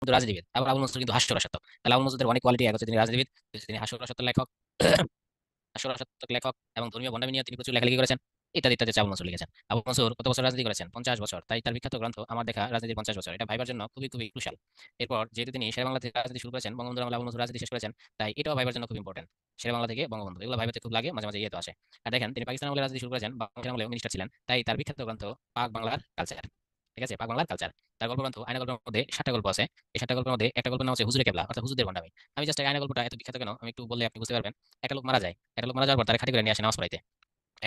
কিন্তু রাজনীতিবিদ, আবার আবুল মনসুর কিন্তু হাস্যরসাত্মক। তাহলে আবুল মনসুরের অনেক কোয়ালিটি, এক হচ্ছে তিনি রাজনীতিবিদ, দুই হচ্ছে তিনি হাস্যরসাত্মক লেখক। হাস্যরসাত্মক লেখক এবং ধর্মীয় ভণ্ডামি নিয়ে তিনি প্রচুর লেখালেখি করেছেন, ইত্যাদি ইত্যাদি আবুল মনসুর লিখেছেন। আবুল মনসুর কত বছর রাজনীতি করেছেন? 50 বছর। তাই তার বিখ্যাত গ্রন্থ আমার দেখা রাজনীতির 50 বছর, এটা ভাইবার জন্য খুবই খুবই ক্রুশাল। এরপর যেহেতু তিনি শেরে বাংলা থেকে রাজনীতি শুরু করেছেন, বঙ্গবন্ধুর আমলে আবুল মনসুর রাজনীতি শেষ করেছেন, তাই এটাও ভাইবার জন্য খুব ইম্পর্টেন্ট। শেরে বাংলা থেকে বঙ্গবন্ধু, এগুলো ভাইবাতে খুব লাগে, মাঝে মাঝে ইয়ে তো আসে। আর দেখেন তিনি পাকিস্তান আমলে রাজনীতি শুরু করেছেন, বাংলাদেশ আমলে মিনিস্টার ছিলেন, তাই তার বিখ্যাত গ্রন্থ পাক বাংলার কালচার। ঠিক আছে, পাক বাংলার কালচার। তার গল্প গ্রন্থ আয়না গল্পের মধ্যে 7টা গল্প আছে। এই 7টা গল্পের মধ্যে একটা গল্পের নাম হচ্ছে হুজুরে কেবলা, অর্থাৎ হুজুরদের ভণ্ডামি। আমি জাস্ট আয়না গল্পটা এত বিখ্যাত কেন আমি একটু বললে আপনি বুঝতে পারবেন। একটা লোক মারা যায়, একটা লোক মারা যাওয়ার পর তার খাটি করে নিয়ে আসে নামাজ পড়াইতে।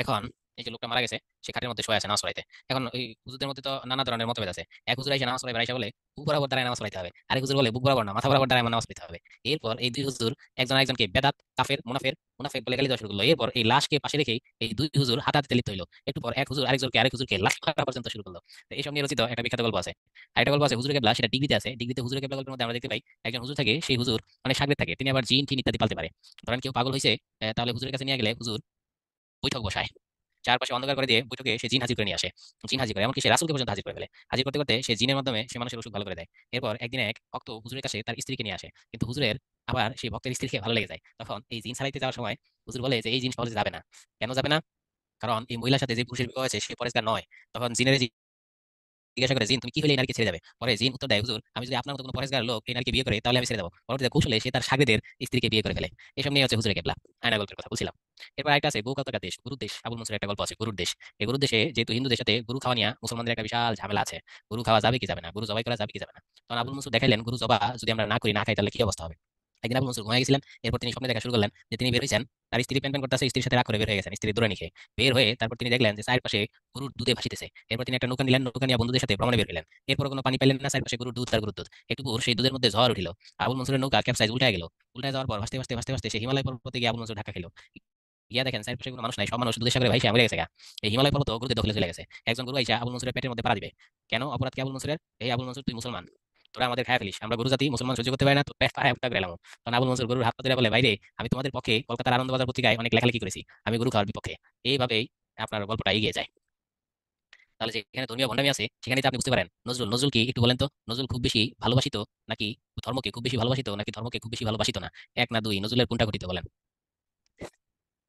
এখন এই যে লোকটা মারা গেছে, সে খাটের মধ্যে শুয়ে আছে নামাজ পড়াইতে। এখন এই হুজুরদের মধ্যে তো নানা ধরনের মতভেদ আছে। এক হুজুর এসে নামাজ পড়াইবে, এসে বলে বুক বরাবর দাঁড়ায় নামাজ পড়াইতে হবে, আরেক হুজুর বলে বুক বরাবর না, মাথা বরাবর দাঁড়ায় নামাজ পড়াইতে হবে। এরপর এই দুই হুজুর একজন আরেকজনকে বেদাত, কাফের, মুনাফের মুনাফেক বলে গালি দেওয়া শুরু করলো। এরপর এই লাশকে পাশে রেখেই এই দুই হুজুর হাতাহাতিতে লিপ্ত হইলো। একটু পর এক হুজুর আরেক হুজুরকে লাশ মারা পর্যন্ত শুরু করলো। তো এইসব নিয়ে রচিত একটা বিখ্যাত গল্প আছে। আর একটা গল্প আছে হুজুর কেবলা, সেটা ডিগ্রিতে আছে। ডিগ্রিতে হুজুর কেবলা গল্পের মধ্যে আমরা দেখতে পাই একজন হুজুর থাকে, সেই হুজুর অনেক সাগরেদ থাকে, তিনি আবার জিন টিন ইত্যাদি পালতে পারে। ধরেন কেউ পাগল হয়েছে, তাহলে হুজুরের কাছে নিয়ে গেলে হুজুর বৈঠক বসায়, চারপাশে অন্ধকার করে দিয়ে বৈঠকে সে জিন হাজির করে নিয়ে আসে। জিন হাজির করে, এমনকি সে রাসূলকে পর্যন্ত হাজির করে ফেলে। হাজির করতে করতে সে জিনের মাধ্যমে সে মানুষের অসুখ ভালো করে দেয়। এরপর একদিন এক ভক্ত হুজুরের কাছে তার স্ত্রীকে নিয়ে আসে, কিন্তু হুজুরের আবার সেই ভক্তের স্ত্রীকে ভালো লেগে যায়। তখন এই জিন ছাড়াইতে যাওয়ার সময় হুজুর বলে যে এই জিন সহজে যাবে না। কেন যাবে না? কারণ এই মহিলার সাথে যে পুরুষের বিবাহ হয়েছে সে পরেশগার নয়। তখন জিনের জিজ্ঞাসা করে, জিন তুমি কি হলে এই নারীকে ছেড়ে যাবে? পরে জিন উত্তর দেয়, হুজুর আমি যদি আপনার মতো কোনো পরেশগার লোক এই নারীকে বিয়ে করে তাহলে আমি ছেড়ে দেবো। পরবর্তীতে কৌশলে সে তার সাগরেদের স্ত্রীকে বিয়ে করে ফেলে। এসব নিয়ে হচ্ছে হুজুরে কেবলা, আয়না গল্পের কথা বলছিলাম। এরপর একটা আছে গো কাতকা দেশ, গুরুর দেশ। আবুল মনসুরের একটা গল্প আছে গুরুর দেশ। এই গুরুর দেশে যেহেতু হিন্দুদের সাথে গরু খাওয়া নিয়ে মুসলমানদের একটা বিশাল ঝামেলা আছে। গরু খাওয়া যাবে কি যাবে না, গরু জবাই করা যাবে কি যাবে না। তখন আবুল মনসুর দেখাইলেন গরু জবা যদি আমরা না করি, না খাই, তাহলে কি অবস্থা হবে। একদিন আবুল মনসুর ঘুমায় গেছিলেন। এরপর তিনি স্বপ্নে দেখা শুরু করলেন যে তিনি বের হয়েছেন, তার স্ত্রী প্যান প্যান করতেছে, স্ত্রীর সাথে রাগ করে বের হয়ে গেছেন, স্ত্রী দূরে নিখে বের হয়ে তারপর তিনি দেখলেন যে চারপাশে গরুর দুধে ভাসিতেছে। এরপর তিনি একটা নৌকা নিলেন, নৌকা নিয়ে বন্ধুদের সাথে ভ্রমণে বের হলেন। এরপর কোনো পানি পাইলেন না, চারপাশে গরুর দুধ আর গরুর দুধ। একটু পর সেই দুধের মধ্যে ঝড় উঠিল। আবুল মনসুরের নৌকা ক্যাপসাইজ উল্টে গেল। উল্টে যাওয়ার পর ভাসতে ভাসতে ভাসতে ভাসতে সে হিমালয় পর্বতে গিয়ে আবুল মনসুর ধাক্কা খেলো। গিয়া দেখেন চারপাশে কোনো মানুষ নাই, সব মানুষ দুধের সাগরে ভাইসা মরে গেছে গা। এই হিমালয় পর্বত গরুদের দখলে চলে গেছে। একজন গরু আইসা আবুল মনসুরের পেটের মধ্যে পাড়া দিবে। কেন? অপরাধ কি আবুল মনসুরের? এই আবুল মনসুর তুই মুসলমান, তোরা আমাদের খায় ফেলিস, আমরা গরু জাতি মুসলমান সহ্য করতে পারি না, তো পেট পাড়ায় একটা গেলাম। তখন আবুল মনসুর গরুর হাত পা ধরে বলে, বাইরে আমি তোমাদের পক্ষে কলকাতার আনন্দবাজার পত্রিকায় অনেক লেখালেখি করেছি, আমি গরু খাওয়ার বিপক্ষে। এইভাবেই আপনার গল্পটা এগিয়ে যায়। তাহলে যেখানে ধর্মীয় ভণ্ডামি আছে সেখানে আপনি বুঝতে পারেন নজরুল, নজরুল কি একটু বলেন তো, নজরুল খুব বেশি ভালোবাসিত নাকি ধর্মকে খুব বেশি ভালোবাসিত, নাকি ধর্মকে খুব বেশি ভালোবাসিত না? এক না দুই, নজরুলের কোনটা ঘটিত বলেন?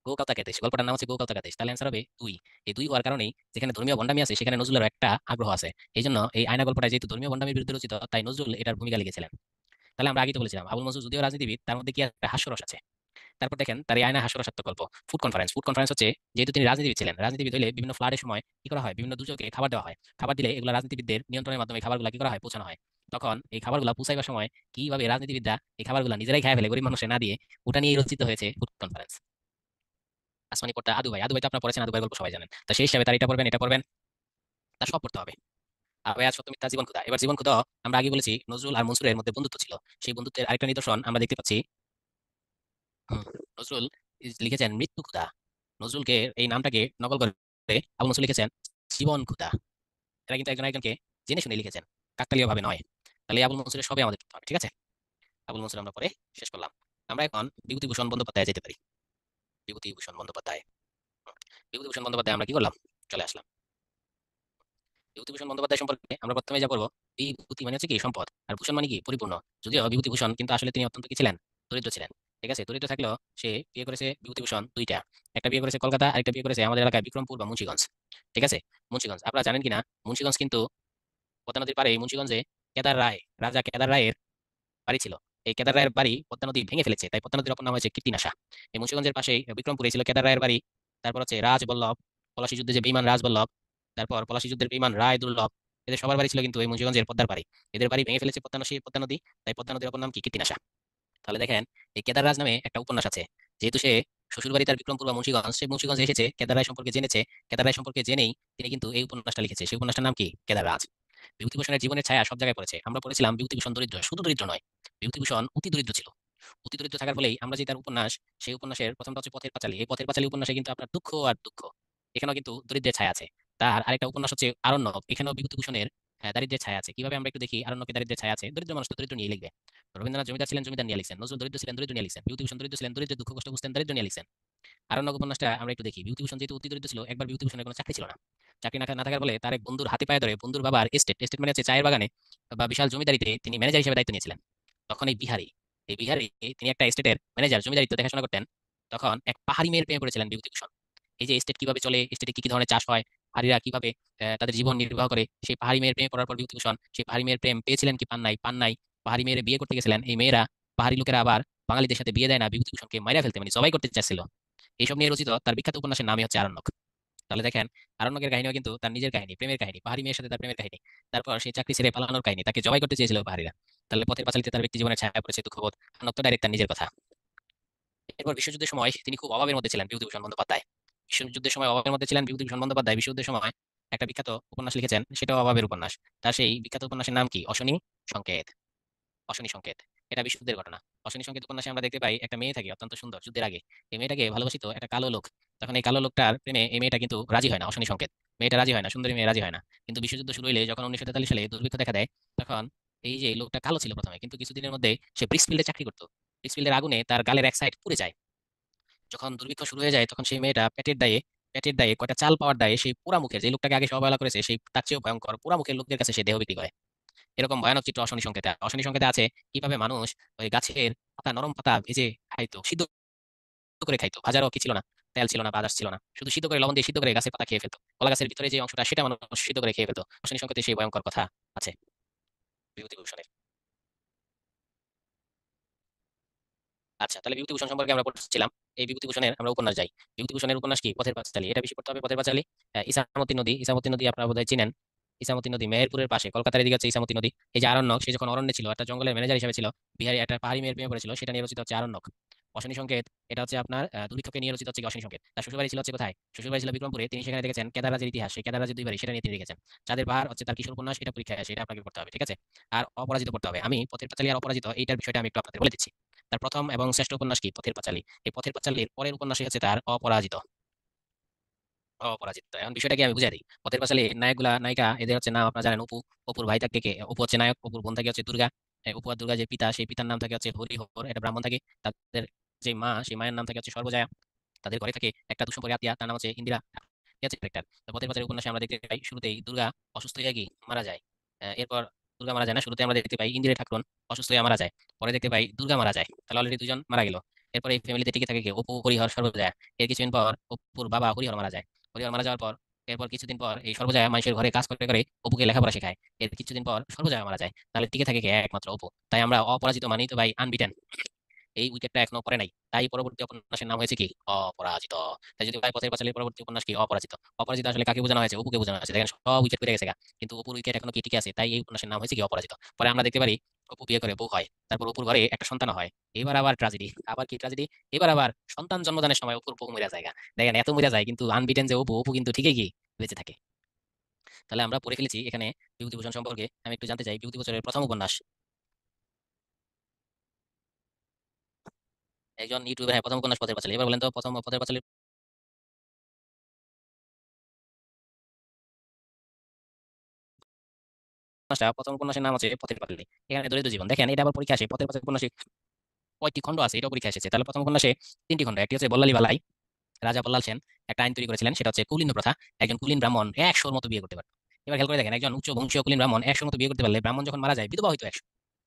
গোকালতাকে দেশ, গল্পটার নাম হচ্ছে গোকালতাকা দেশ, তাহলে অ্যান্সার হবে দুই। এই দুই হওয়ার কারণেই যেখানে ধর্মীয় ভণ্ডামি আছে সেখানে নজরুলের একটা আগ্রহ আছে। এই জন্য এই আয়না গল্পটা যেহেতু ধর্মীয় ভণ্ডামির বিরুদ্ধে রচিত, তাই নজরুল এটার ভূমিকা লিখেছিলেন। তাহলে আমরা আগে তো বলেছিলাম আবুল মনসুর যদিও রাজনীতিবিদ, তার মধ্যে কি একটা হাস্যরস আছে। তারপর দেখেন তার এই আয়না হাস্যরসাত্মক গল্প। ফুড কনফারেন্স, ফুড কনফারেন্স হচ্ছে যেহেতু তিনি রাজনীতিবিদ ছিলেন, রাজনীতিবিদ হলে বিভিন্ন ফ্লাডের সময় কি করা হয়, বিভিন্ন দুর্যোগে খাবার দেওয়া হয়। খাবার দিলে এগুলো রাজনীতিবিদদের নিয়ন্ত্রণের মাধ্যমে খাবারগুলো কি করা হয়, পৌঁছানো হয়। তখন এই খাবারগুলো পৌঁছাইবার সময় কিভাবে রাজনীতিবিদরা এই খাবারগুলো নিজেরাই খায় ফেলে গরিব মানুষের না দিয়ে, ওটা নিয়ে রচিত হয়েছে ফুড কনফারেন্স। আসমানি পড়তা আদু ভাই, আদু ভাই তো আপনারা পড়েছেন, আদু ভাই গল্প সবাই জানেন। তো সেই হিসাবে তার এটা পড়বেন, এটা পড়বেন, তার সব পড়তে হবে। আর ভাই আজ সত্য মিথ্যা জীবন ক্ষুধা, এবার জীবন ক্ষুধা আমরা আগে বলেছি নজরুল আর মনসুরের মধ্যে বন্ধুত্ব ছিল। সেই বন্ধুত্বের আরেকটা নিদর্শন আমরা দেখতে পাচ্ছি। হুম, নজরুল লিখেছেন মৃত্যু ক্ষুধা। নজরুলকে এই নামটাকে নকল করে আবুল নজরুল লিখেছেন জীবন ক্ষুধা। এরা কিন্তু একজন একজনকে জেনে শুনে লিখেছেন, কাকতালীয় ভাবে নয়। তাহলে এই আবুল মনসুরের সবই আমাদের পড়তে হবে, ঠিক আছে? আবুল মনসুর আমরা পরে শেষ করলাম। আমরা এখন বিভূতিভূষণ বন্দ্যোপাধ্যায় যেতে পারি। বিভূতিভূষণ বন্দ্যোপাধ্যায়। হুম, বিভূতিভূষণ বন্দ্যোপাধ্যায় আমরা কি করলাম, চলে আসলাম। বিভূতিভূষণ বন্দ্যোপাধ্যায় সম্পর্কে আমরা প্রথমে যা করবো, বিভূতি মানে হচ্ছে কি সম্পদ, আর ভূষণ মানে কি পরিপূর্ণ। যদিও বিভূতিভূষণ কিন্তু আসলে তিনি অত্যন্ত কি ছিলেন, দরিদ্র ছিলেন। ঠিক আছে, দরিদ্র থাকলেও সে বিয়ে করেছে বিভূতিভূষণ দুইটা। একটা বিয়ে করেছে কলকাতা, আরেকটা বিয়ে করেছে আমাদের এলাকায় বিক্রমপুর বা মুন্সিগঞ্জ। ঠিক আছে, মুন্সিগঞ্জ আপনারা জানেন কিনা, মুন্সিগঞ্জ কিন্তু পদ্মা নদীর পাড়ে। এই মুন্সিগঞ্জে কেদার রায়, রাজা কেদার রায়ের বাড়ি ছিল। এই কেদার রায়ের বাড়ি পদ্মা নদী ভেঙে ফেলেছে, তাই পদ্মা নদীর অপর নাম হয়েছে কীর্তিনাশা। এই মুন্সিগঞ্জের পাশেই বিক্রমপুরে ছিল কেদার রায়ের বাড়ি। তারপর হচ্ছে রাজবল্লভ, পলাশী যুদ্ধে যে বেঈমান রাজবল্লভ, তারপর পলাশী যুদ্ধের বেঈমান রায় দুর্লভ, এদের সবার বাড়ি ছিল কিন্তু এই মুন্সিগঞ্জের পদ্মার পাড়ি। এদের বাড়ি ভেঙে ফেলেছে পদ্মা নদী, তাই পদ্মা নদীর অপর নাম কি কীর্তিনাশা। তাহলে দেখেন এই কেদার রাজ নামে একটা উপন্যাস আছে। যেহেতু সে শ্বশুর বাড়ি তার বিক্রমপুর বা মুন্সিগঞ্জ, সে মুন্সিগঞ্জে এসেছে, কেদার রায় সম্পর্কে জেনেছে, কেদার রায় সম্পর্কে জেনেই তিনি কিন্তু এই উপন্যাসটা লিখেছে। সেই উপন্যাসটার নাম কি, কেদার রাজ। বিভূতিভূষণের জীবনের ছায়া সব জায়গায় পড়েছে। আমরা পড়েছিলাম বিভূতিভূষণ দরিদ্র, শুধু দরিদ্র নয়, বিভূতিভূষণ অতি দরিদ্র ছিল। অতি দরিদ্র থাকার ফলেই আমরা যে তার উপন্যাস, সেই উপন্যাসের প্রথমটা হচ্ছে পথের পাঁচালী। এই পথের পাঁচালী উপন্যাসে কিন্তু আপনার দুঃখ আর দুঃখ, এখানেও কিন্তু দরিদ্রের ছায়া আছে। তার আরেকটা উপন্যাস হচ্ছে আরণ্যক, এখানেও বিভূতিভূষণের দারিদ্রের ছায়া আছে। কিভাবে আমরা একটু দেখি, আরণ্যকে দারিদ্রের ছায়া আছে, দরিদ্র মানুষ তো দরিদ্র নিয়ে লিখবে। রবীন্দ্রনাথ জমিদার ছিলেন, জমিদার নিয়ে লিখছেন। নজরুল দরিদ্র ছিলেন, দরিদ্র নিয়ে লিখছেন। বিভূতিভূষণ দরিদ্র ছিলেন, দরিদ্রের দুঃখ কষ্ট বুঝতেন, দরিদ্র নিয়ে লিখছেন। আরণ্যক উপন্যাসটা আমরা একটু দেখি। বিভূতিভূষণ যেহেতু অতি দরিদ্র ছিল, একবার বিভূতিভূষণের কোনো চাকরি ছিল না। চাকরি না থাকার ফলে তার এক বন্ধুর হাতে পায়ে ধরে বন্ধুর বাবার এস্টেট মানে হচ্ছে চায়ের বাগানে বা বিশাল জমিদারিতে তিনি ম্যানেজার হিসেবে দায়িত্ব নিয়েছিলেন। তখন এই বিহারি তিনি একটা এস্টেটের ম্যানেজার, জমিদারিত্ব দেখাশোনা করতেন। তখন এক পাহাড়ি মেয়ের প্রেমে পড়েছিলেন বিভূতিভূষণ। এই যে এস্টেট কিভাবে চলে, এস্টেটে কি কি ধরনের চাষ হয়, পাহাড়িরা কিভাবে তাদের জীবন নির্বাহ করে, সেই পাহাড়ি মেয়ের প্রেমে পড়ার পর বিভূতিভূষণ সেই পাহাড়ি মেয়ের প্রেম পেয়েছিলেন কি পান নাই। পাহাড়ি মেয়ের বিয়ে করতে গেছিলেন, এই মেয়েরা পাহাড়ি লোকেরা আবার বাঙালিদের সাথে বিয়ে দেয় না, বিভূতিভূষণকে মাইরা ফেলতে মানে জবাই করতে চাচ্ছিল। এইসব নিয়ে রচিত তার বিখ্যাত উপন্যাসের নামই হচ্ছে আরণ্যক। তাহলে দেখেন, আরণ্যকের কাহিনীও কিন্তু তার নিজের কাহিনী, প্রেমের কাহিনী, পাহাড়ি মেয়ের সাথে তার প্রেমের কাহিনী। তারপর সেই চাকরি ছেড়ে পালানোর কাহিনী, তাকে জবাই করতে চেয়েছিল পাহাড়িরা। তাহলে পথের পাঁচালীতে তার ব্যক্তি জীবনের ছায়া পড়েছে দুঃখবোধ। আরণ্যক তো ডাইরেক্ট তার নিজের কথা। এরপর বিশ্বযুদ্ধের সময় তিনি খুব অভাবের মধ্যে ছিলেন বিভূতিভূষণ বন্দ্যোপাধ্যায়। বিশ্বযুদ্ধের সময় অভাবের মধ্যে ছিলেন বিভূতিভূষণ বন্দ্যোপাধ্যায়। বিশ্বযুদ্ধের সময় একটা বিখ্যাত উপন্যাস লিখেছেন, সেটাও অভাবের উপন্যাস। তার সেই বিখ্যাত উপন্যাসের নাম কি? অশনি সংকেত। অশনি সংকেত, এটা বিশুদ্ধের ঘটনা। অশনি সংকেত উপন্যাসে আমরা দেখতে পাই একটা মেয়ে থাকে অত্যন্ত সুন্দর, যুদ্ধের আগে। এই মেয়েটাকে ভালোবাসিত একটা কালো লোক। তখন এই কালো লোকটার প্রেমে এই মেয়েটা কিন্তু রাজি হয় না, অশনি সংকেত। মেয়েটা রাজি হয় না, সুন্দরী মেয়ে রাজি হয় না। কিন্তু বিশ্বযুদ্ধ শুরু হইলে, যখন 1943 সালে দুর্ভিক্ষ দেখা দেয়, তখন এই যে লোকটা কালো ছিল প্রথমে, কিন্তু কিছুদিনের মধ্যে সে ব্রিক্সফিল্ডে চাকরি করতো। ব্রিক্সফিল্ডের আগুনে তার গালের এক সাইড পুড়ে যায়। যখন দুর্ভিক্ষ শুরু হয়ে যায়, তখন সেই মেয়েটা পেটের দায়ে কয়টা চাল পাওয়ার দায়ে সেই পোড়া মুখের, যে লোকটাকে আগে সে অবহেলা করেছে, সেই তার চেয়েও ভয়ঙ্কর পোড়া মুখের লোকদের কাছে সে দেহ বিক্রি করে। এরকম ভয়ানক চিত্র অশনি সংকেতে। অশনি সংকেতে আছে কিভাবে মানুষ ওই গাছের পাতা, নরম পাতা ভেজে খাইতো, সিদ্ধ করে খাইতো। ভাজারও কি ছিল না, তেল ছিল না, বাতাস ছিল না, শুধু সিদ্ধ করে, লবণ দিয়ে সিদ্ধ করে গাছের পাতা খেয়ে ফেলতো। কলা গাছের ভিতরে যে অংশটা, সেটা মানুষ সিদ্ধ করে খেয়ে ফেলতো। অশনি সংকেতে সেই ভয়ঙ্কর কথা আছে বিভূতিভূষণের। আচ্ছা, তাহলে বিভূতিভূষণ সম্পর্কে আমরা পড়ছিলাম। এই বিভূতিভূষণের আমরা উপন্যাস যাই। বিভূতিভূষণের উপন্যাস কি? পথের পাঁচালী। এটা বেশি পড়তে হবে, পথের পাঁচালী। ইসামতি নদী আপনারা বোধহয় চিনেন। ইসামতি নদী মেহেরপুরের পাশে, কলকাতার এদিকে হচ্ছে ইসামতি নদী। এই যে আরণ্যক, সে যখন অরণ্যে ছিল, একটা জঙ্গলের ম্যানেজার হিসেবে ছিল, বিহারি একটা পাহাড়ি মেয়ের প্রেমে পড়েছিল, সেটা নিয়ে রচিত হচ্ছে আরণ্যক। অশনি সংকেত, এটা হচ্ছে আপনার দুর্ভিক্ষকে নিয়ে রচিত হচ্ছে কি অশনি সংকেত। তার শ্বশুরবাড়ি ছিল হচ্ছে কোথায়? শ্বশুরবাড়ি ছিল বিক্রমপুরে। তিনি সেখানে দেখেছেন কেদার রাজের ইতিহাস, সেই কেদার রাজের দুই বাড়ি, সেটা নিয়ে তিনি লিখেছেন। চাঁদের পাহাড় হচ্ছে তার কিশোর উপন্যাস, এটা পরীক্ষায় আসে, এটা আপনাকে পড়তে হবে, ঠিক আছে? আর অপরাজিত পড়তে হবে। আমি পথের পাঁচালী আর অপরাজিত এইটার বিষয়টা আমি একটু আপনাদের বলে দিচ্ছি। তার প্রথম এবং শ্রেষ্ঠ উপন্যাস কি? পথের পাঁচালী। এই পথের পাঁচালীর পরের উপন্যাসই হচ্ছে তার অপরাজিত। অপরাজিত, এখন বিষয়টা কি আমি বুঝাই দিই। পথের পাঁচালী নায়কগুলা, নায়িকা, এদের হচ্ছে নাম আপনারা জানেন। অপুর ভাই থাকে কে? অপু হচ্ছে নায়ক, অপুর বোন থাকে হচ্ছে দুর্গা। অপু আর দুর্গা যে পিতা, সেই পিতার নাম থাকে হচ্ছে হরিহর, এটা ব্রাহ্মণ থাকে। তাদের যে মা, সেই মায়ের নাম থাকে হচ্ছে সর্বজয়া। তাদের ঘরে থাকে একটা দুঃসম্পর্কে আত্মীয়া, তার নাম হচ্ছে ইন্দিরা। ঠিক আছে, ক্যারেক্টার। তো পথের পাঁচালী উপন্যাসে আমরা দেখতে পাই শুরুতেই দুর্গা অসুস্থ হয়ে কি মারা যায়। এরপর দুর্গা মারা যায় না, শুরুতে আমরা দেখতে পাই ইন্দিরা ঠাকুরন অসুস্থ হয়ে মারা যায়। পরে দেখতে পাই দুর্গা মারা যায়, তাহলে অলরেডি দুজন মারা গেল। এরপর এই ফ্যামিলিতে টিকে থাকে কে? অপু, হরিহর, সর্বজয়া। এর কিছুদিন পর অপুর বাবা হরিহর মারা যায়। হরিহর মারা যাওয়ার পর এরপর কিছুদিন পর এই সর্বজয়া মানুষের ঘরে কাজ করে করে অপুকে লেখাপড়া শেখায়। এর কিছুদিন পর সর্বজয়া মারা যায়, তাহলে টিকে থাকে কে? একমাত্র অপু। তাই আমরা অপরাজিত মানেই তো ভাই আনবিটেন, এই উইকেটটা এখনো পড়ে নাই। তাই পরবর্তী উপন্যাসের নাম হয়েছে কি? অপরাজিত। তাই যদি ভাই পথের পাঁচালীর পরবর্তী উপন্যাস কি? অপরাজিত। অপরাজিত আসলে কাকে বোঝানো হয়েছে? অপুকে বোঝানো হয়েছে। দেখেন সব উইকেট পেয়ে গেছে গা, কিন্তু অপুর উইকেট এখনো কি টিকে আছে, তাই এই উপন্যাসের নাম হয়েছে কি? অপরাজিত। পরে আমরা দেখতে পারি অপু বিয়ে করে বউ হয়, তারপর অপুর ঘরে একটা সন্তান হয়। এবার আবার ট্রাজেডি, আবার কি ট্রাজেডি? এবার আবার সন্তান জন্মদানের সময় অপুর বউ মরে যায় গা। দেখেন এত মরে যায়, কিন্তু আনবিটেন যে অপু কিন্তু ঠিকই কি বেঁচে থাকে। তাহলে আমরা পড়ে ফেলেছি এখানে বিভূতিভূষণ সম্পর্কে। আমি একটু জানতে চাই বিভূতিভূষণের প্রথম উপন্যাস। একজন ইউটিউবে, হ্যাঁ, প্রথম উপন্যাস পথের পাঁচালী। এবার বলেন তো প্রথম পথের পাঁচালী উপন্যাসটা, প্রথম উপন্যাসের নাম হচ্ছে পথের পাঁচালী। এখানে দরিদ্র জীবন, দেখেন এটা আবার পরীক্ষা আসে। পথের পাঁচালী উপন্যাসে কয়টি খণ্ড আছে, এটাও পরীক্ষা এসেছে। তাহলে প্রথম উপন্যাসে তিনটি খণ্ড। একটি হচ্ছে বল্লালী বালাই। রাজা বল্লাল সেন একটা আইন তৈরি করেছিলেন, সেটা হচ্ছে কুলীন প্রথা। একজন কুলীন ব্রাহ্মণ 100-র মতো বিয়ে করতে পারে। এবার খেয়াল করে দেখেন, একজন উচ্চ বংশীয় কুলীন ব্রাহ্মণ 100-র মতো বিয়ে করতে পারলে ব্রাহ্মণ যখন মারা যায় বিধবা হয়তো 100।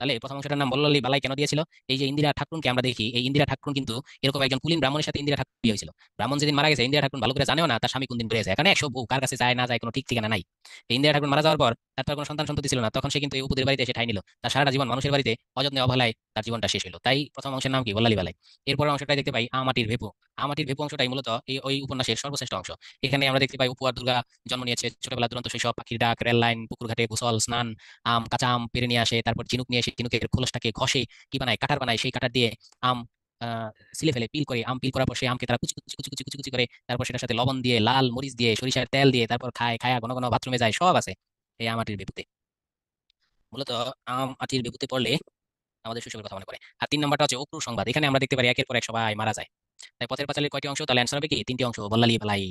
তাহলে এই প্রথম অংশটার নাম বল্লালী বালাই কেন দিয়েছিল? এই যে ইন্দিরা ঠাকুরকে আমরা দেখি, এই ইন্দিরা ঠাকুর কিন্তু এরকম একজন কুলীন ব্রাহ্মণের সাথে ইন্দিরা ঠাকুর বিয়ে হয়েছিল। ব্রাহ্মণ যেদিন মারা গেছে, ইন্দিরা ঠাকুর ভালো করে জানেও না তার স্বামী কোন দিন বেড়ে যায়, এখানে 100 বউ কার কাছে যায় না যায় কোনো ঠিক ঠিকানা নাই। এই ইন্দিরা ঠাকুর মারা যাওয়ার পর তার তো আর কোনো সন্তান সন্ততি ছিল না, তখন সে কিন্তু এই উপদের বাড়িতে এসে ঠাঁই নিল। তার সারাটা জীবন মানুষের বাড়িতে অযত্নে অবহেলায় তার জীবনটা শেষ হলো। তাই প্রথম অংশের নাম কি? বল্লালী বালাই। এরপরের অংশটাই দেখতে পাই আমাটির ভেপু। আমাটির ভেপু অংশটাই মূলত এই ওই উপন্যাসের সর্বশ্রেষ্ঠ অংশ। এখানে আমরা দেখতে পাই অপু আর দুর্গা জন্ম নিয়েছে, ছোটবেলা দুরন্ত শৈশব, পাখির ডাক, রেল লাইন, পুকুর ঘাটে গোসল, স্নান, কাঁচা আম পেড়ে নিয়ে আসে, তারপর ঝিনুক নিয়ে এসে ঝিনুকের খোলসটাকে ঘষে কি বানায়, কাটার বানায়, সেই কাটার দিয়ে আম ছিলে ফেলে পিল করে, আম পিল করার পর সেই আমকে তারা কুচি কুচি কুচি কুচি কুচি কুচি করে, তারপর সেটার সাথে লবণ দিয়ে, লাল মরিচ দিয়ে, সরিষার তেল দিয়ে, তারপর খায়, খায়া ঘন ঘন বাথরুমে যায়, সব আছে এই আম আটির বেপুতে। মূলত আম আটির বেপুতে পড়লে আমাদের শৈশবের কথা মনে পড়ে। আর 3 নম্বরটা হচ্ছে অক্রূর সংবাদ। এখানে আমরা দেখতে পারি একের পর এক সবাই মারা যায়। তাই পথের পাঁচালীর কয়টি অংশ? তাহলে অ্যান্সার হবে কি? 3টি অংশ। বল্লালী বালাই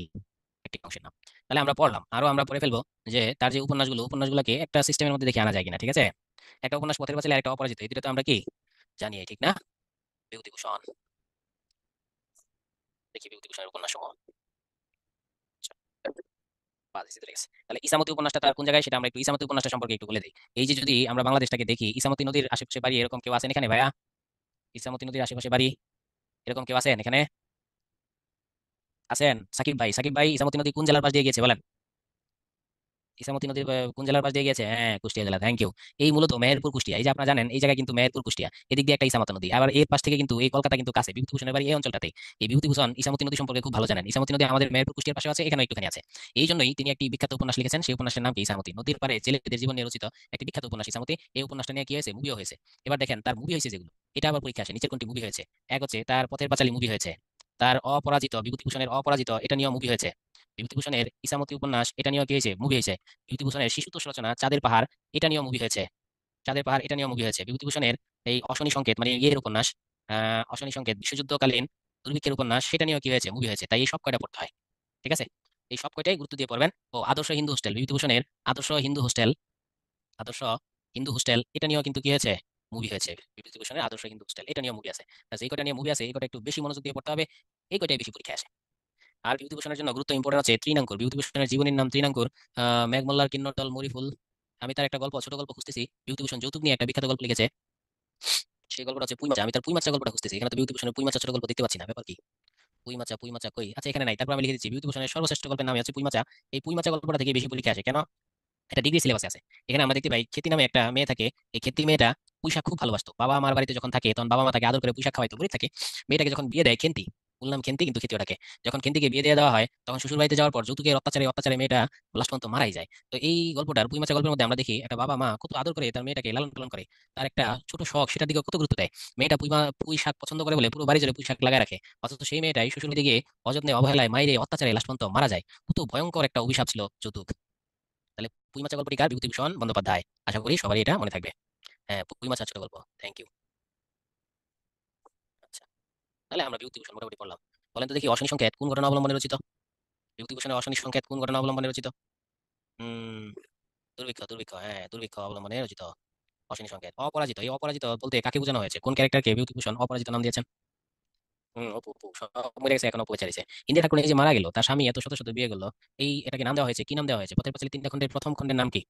একটি অংশের নাম। তাহলে আমরা পড়লাম, আরো আমরা পড়ে ফেলবো যে তার যে উপন্যাসগুলোকে একটা সিস্টেমের মধ্যে দেখে আনা যায় কিনা, ঠিক আছে? একটা উপন্যাস পথের পাঁচালী আর একটা অপরাজিত, এই দুটো তো আমরা কি জানি, ঠিক না? বিভূতিভূষণ, দেখি বিভূতিভূষণের উপন্যাস সমূহ। আচ্ছা, বাস এসে চলে গেছে। তাহলে ইসামতি উপন্যাসটা তার কোন জায়গায় সেটা আমরা একটু ইসামতি উপন্যাসটা সম্পর্কে একটু বলে দিই। এই যে যদি আমরা বাংলাদেশটাকে দেখি, ইসামতি নদীর আশেপাশে বাড়ি এরকম কেউ আছেন এখানে ভাইয়া? ইসামতি নদীর আশেপাশে বাড়ি এরকম কেউ আছেন এখানে? আছেন? সাকিব ভাই, সাকিব ভাই, ইসামতি নদী কোন জেলার পাশ দিয়ে গিয়েছে বলেন? ইসামতি নদীর কোন জেলার পাশ দিয়ে গেছে? হ্যাঁ, কুষ্টিয়া জেলা, থ্যাংক ইউ। এই মূলত মেহেরপুর কুষ্টিয়া, এই যে আপনারা জানেন এই জায়গায় কিন্তু মেহেরপুর কুষ্টিয়া, এদিক দিয়ে একটা ইসামতি নদী, আবার এর পাশ থেকে কিন্তু এই কলকাতা কিন্তু কাছে, বিভূতিভূষণের বাড়ি এই অঞ্চলটাতে। এই বিভূতিভূষণ ইসামতি নদী সম্পর্কে খুব ভালো জানেন। ইসামতি নদী আমাদের মেহেরপুর কুষ্টিয়ার পাশে আছে, এখানে একটুখানি আছে। এই জন্যই তিনি একটি বিখ্যাত উপন্যাস লিখেছেন, সেই উপন্যাসের নাম কি? ইসামতি নদীর পারে ছেলেদের জীবন নিয়ে রচিত একটি বিখ্যাত উপন্যাস ইসামতি। এই উপন্যাসটা নিয়ে কি হয়েছে? মুভিও হয়েছে। এবার দেখেন তার মুভি হয়েছে যেগুলো, এটা আবার পরীক্ষা আসে নিচের কোনটি মুভি হয়েছে। এক হচ্ছে তার পথের পাঁচালী মুভি হয়েছে, তার অপরাজিত, বিভূতিভূষণের অপরাজিত, এটা নিয়েও মুভি হয়েছে। বিভূতিভূষণের ইসামতি উপন্যাস, এটা নিয়েও কি হয়েছে? মুভি হয়েছে। বিভূতিভূষণের শিশুতোষ রচনা চাঁদের পাহাড়, এটা নিয়েও মুভি হয়েছে। চাঁদের পাহাড়, এটা নিয়েও মুভি হয়েছে। বিভূতিভূষণের এই অশনি সংকেত, মানে ইয়ের উপন্যাস, অশনি সংকেত, বিশ্বযুদ্ধকালীন দুর্ভিক্ষের উপন্যাস, সেটা নিয়েও কি হয়েছে? মুভি হয়েছে। তাই এই সব কয়টা পড়তে হয়, ঠিক আছে? এই সব কয়টাই গুরুত্ব দিয়ে পড়বেন। ও আদর্শ হিন্দু হোস্টেল, বিভূতিভূষণের আদর্শ হিন্দু হোস্টেল, আদর্শ হিন্দু হোস্টেল, এটা নিয়েও কিন্তু কি হয়েছে? মুভি হয়েছে। বিভূতিভূষণের আদর্শ হিন্দু হোস্টেল, এটা নিয়েও মুভি আছে। এই কয়টা নিয়ে মুভি আছে, এই কয়টা একটু বেশি মনোযোগ দিয়ে পড়তে হবে, এই কয়টাই বেশি পরীক্ষা আসে। আর বিভূতিভূষণের জন্য গুরুত্ব ইম্পর্টেন্ট আছে ত্রিনাঙ্কুর, বিভূতিভূষণের জীবনীর নাম ত্রিনাঙ্কুর। মেঘমল্লার কিন্নর দল মরিফুল, আমি তার একটা গল্প, ছোট গল্প খুঁজতেছি। বিভূতিভূষণ যৌতুক নিয়ে একটা বিখ্যাত গল্প লিখেছে, সেই গল্পটা হচ্ছে পুইমাচা। আমি তার পুইমাচা গল্পটা খুঁজতেছি, এখানে তো বিভূতিভূষণের পুইমাচা ছোট গল্প দেখতে পাচ্ছি না, ব্যাপার কি? পুইমাচা, পুইমাচা কই? আচ্ছা এখানে নাই, তারপর আমি লিখে দিচ্ছি বিভূতিভূষণের সর্বশ্রেষ্ঠ গল্পের নাম হচ্ছে পুইমাচা। এই পুইমাচা গল্পটা থেকে বেশি পরীক্ষা আসে কেন? এটা ডিগ্রি সিলেবাসে আছে। এখানে আমরা দেখতে পাই খ্যাতি নামে একটা মেয়ে থাকে। এই খ্যাতি মেয়েটা পুঁইশাক খুব ভালোবাসতো। বাবা মার বাড়িতে যখন থাকে তখন বাবা মা তাকে আদর করে পুঁইশাক খাওয়াইতো, বলে থাকে। মেয়েটাকে যখন বিয়ে দেয় খেন্তি, বললাম খেন্তি কিন্তু খেতে ওটাকে, যখন খেন্তিকে বিয়ে দিয়ে দেওয়া হয় তখন শ্বশুর বাড়িতে যাওয়ার পর যৌতুকের অত্যাচারে অত্যাচারে মেয়েটা লাস্ট পর্যন্ত মারাই যায়। তো এই গল্পটার পুঁইমাচা গল্পের মধ্যে আমরা দেখি একটা বাবা মা কত আদর করে তার মেয়েটাকে লালন পালন করে, তার একটা ছোট শখ সেটার দিকে কত গুরুত্ব দেয়। মেয়েটা পুঁই শাক পছন্দ করে বলে পুরো বাড়ি জুড়ে পুঁইশাক লাগায় রাখে, অথচ সেই মেয়েটাই শ্বশুর বাড়ি গিয়ে অযত্নে অবহেলায় মাইরে অত্যাচারে লাস্ট পর্যন্ত মারা যায়। কত ভয়ঙ্কর একটা অভিশাপ ছিল যৌতুক। তাহলে পুঁই মাছা গল্পটি কার? বিভূতিভূষণ বন্দ্যোপাধ্যায়। আশা করি সবারই এটা মনে থাকবে। হ্যাঁ, পুঁই মাছা ছোট গল্প, থ্যাংক ইউ। আচ্ছা, তাহলে আমরা বিভূতিভূষণ মোটামুটি পড়লাম। বলেন তো দেখি অশনি সংকেত কোন ঘটনা অবলম্বনে রচিত? বিভূতিভূষণের অশনি সংকেত কোন ঘটনা অবলম্বনে রচিত? উম দুর্ভিক্ষ, দুর্ভিক্ষ, হ্যাঁ দুর্ভিক্ষ অবলম্বনে রচিত অশনি সংকেত। অপরাজিত, এই অপরাজিত বলতে কাকে বোঝানো হয়েছে? কোন ক্যারেক্টারকে বিভূতিভূষণ অপরাজিত নাম দিয়েছেন? অপু, অপু সব মরে গেছে, এখন অপু বেঁচে রয়েছে। ইন্দিরা ঠাকুর এই যে মারা গেল, তার স্বামী এত শত শত বিয়ে করলো, এই এটাকে নাম দেওয়া হয়েছে, কি নাম দেওয়া হয়েছে? পথের পাঁচালী তিনটা খণ্ডের প্রথম খণ্ডের নাম কি?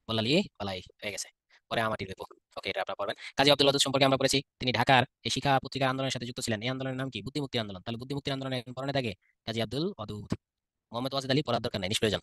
বল্লালি পালাই হয়ে গেছে, পরে আমাটির বেপক। ওকে, এটা আপনারা পড়বেন। কাজী আব্দুল ওয়াদুদ সম্পর্কে আমরা পড়েছি, তিনি ঢাকার এই শিক্ষা পত্রিকা আন্দোলনের সাথে যুক্ত ছিলেন। এই আন্দোলনের নাম কি? বুদ্ধিমুক্তি আন্দোলন। তাহলে বুদ্ধিমুক্তি আন্দোলনের পরনে থাকে কাজী আব্দুল ওয়াদুদ। মোহাম্মদ ওয়াজিদ আলী পড়ার দরকার নাই, নিষ্প্রয়োজন।